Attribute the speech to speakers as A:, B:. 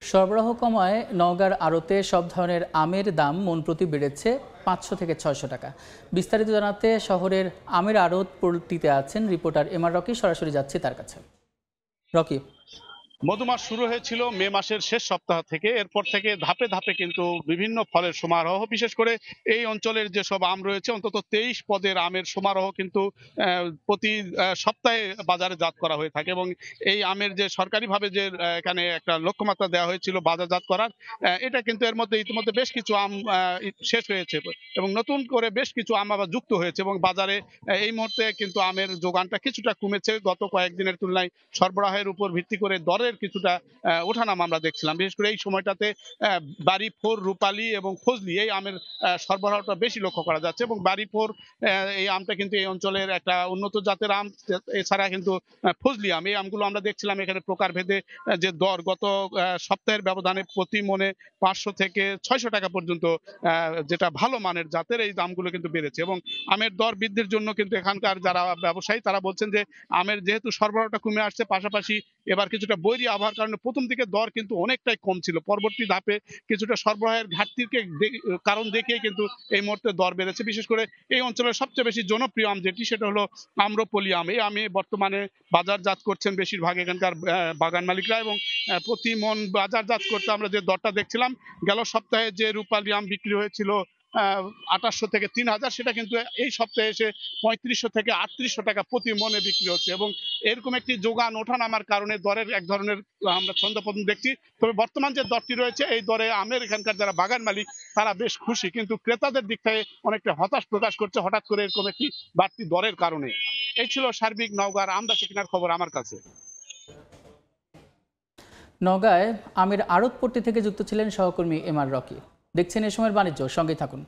A: সরবরাহ কমায় নওগাঁর আড়তে সব ধরনের আমের দাম মন প্রতি বেড়েছে ৫০০ থেকে ৬০০ টাকা। বিস্তারিত জানাতে শহরের আমের আড়ত পল্লীতে আছেন রিপোর্টার এমআর রকি। সরাসরি যাচ্ছি তার কাছে। রকি,
B: মধুমাস শুরু হয়েছিল মে মাসের শেষ সপ্তাহ থেকে। এরপর থেকে ধাপে ধাপে কিন্তু বিভিন্ন ফলের সমারোহ, বিশেষ করে এই অঞ্চলের যেসব আম রয়েছে অন্তত 23 পদের আমের সমারোহ কিন্তু প্রতি সপ্তাহে বাজারে জাত করা হয়ে থাকে। এবং এই আমের যে সরকারিভাবে যে এখানে একটা লক্ষ্যমাত্রা দেওয়া হয়েছিল বাজারজাত করার, এটা কিন্তু এর মধ্যে ইতিমধ্যে বেশ কিছু আম শেষ হয়েছে এবং নতুন করে বেশ কিছু আম আবার যুক্ত হয়েছে এবং বাজারে এই মুহূর্তে কিন্তু আমের যোগানটা কিছুটা কমেছে। গত কয়েকদিনের তুলনায় সরবরাহের উপর ভিত্তি করে দরের কিছুটা ওঠানামা আমরা দেখছিলাম। বিশেষ করে এই সময়টাতে বাড়ি ফোর, রূপালী এবং ফজলি এই আমের সরবরাহটা বেশি লক্ষ্য করা যাচ্ছে। এবং বাড়ি ফোর এই আমটা কিন্তু এই অঞ্চলের একটা উন্নত জাতের আম। এছাড়া কিন্তু ফজলি আম, এই আমগুলো আমরা দেখছিলাম এখানে প্রকারভেদে যে দর গত সপ্তাহের ব্যবধানে প্রতি মনে ৫০০ থেকে ৬০০ টাকা পর্যন্ত যেটা ভালো মানের জাতের এই দামগুলো কিন্তু বেড়েছে। এবং আমের দর বৃদ্ধির জন্য কিন্তু এখানকার যারা ব্যবসায়ী তারা বলছেন যে আমের যেহেতু সরবরাহটা কমে আসছে, পাশাপাশি এবার কিছুটা বৈরী আবহাওয়ার কারণে প্রথম দিকে দর কিন্তু অনেকটাই কম ছিল, পরবর্তী ধাপে কিছুটা সরবরাহের ঘাটতিকে কারণ দেখিয়ে কিন্তু এই মুহূর্তে দর বেড়েছে। বিশেষ করে এই অঞ্চলের সবচেয়ে বেশি জনপ্রিয় আম যেটি, সেটা হলো আম্রপলি আম। এই আমে বর্তমানে বাজারজাত করছেন বেশিরভাগ এখানকার বাগান মালিকরা। এবং প্রতি মন বাজারজাত করতে আমরা যে দরটা দেখছিলাম, গেল সপ্তাহে যে রূপালী আম বিক্রি হয়েছিল ২৮০০ থেকে ৩০০০, সেটা কিন্তু এই সপ্তাহে এসে ৩৫০০ থেকে ৩৮০০ টাকা প্রতি মনে বিক্রি হচ্ছে। এবং এরকম একটি যোগান ওঠানামার কারণে দরের এক ধরনের আমরা ছন্দপতন দেখছি। তবে বর্তমান যে দরটি রয়েছে এই দরে আমের এখানকার যারা বাগান মালিক তারা বেশ খুশি, কিন্তু ক্রেতাদের দিক থেকে অনেকটা হতাশ প্রকাশ করছে হঠাৎ করে এরকম একটি বাড়তি দরের কারণে। এই ছিল সার্বিক নওগাঁর আম বেচা কেনার খবর আমার কাছে।
A: নওগাঁয় আমের আড়ত পট্টি থেকে যুক্ত ছিলেন সহকর্মী এমআর রকি। দেখছেন এ সময়ের বাণিজ্য, সঙ্গেই থাকুন।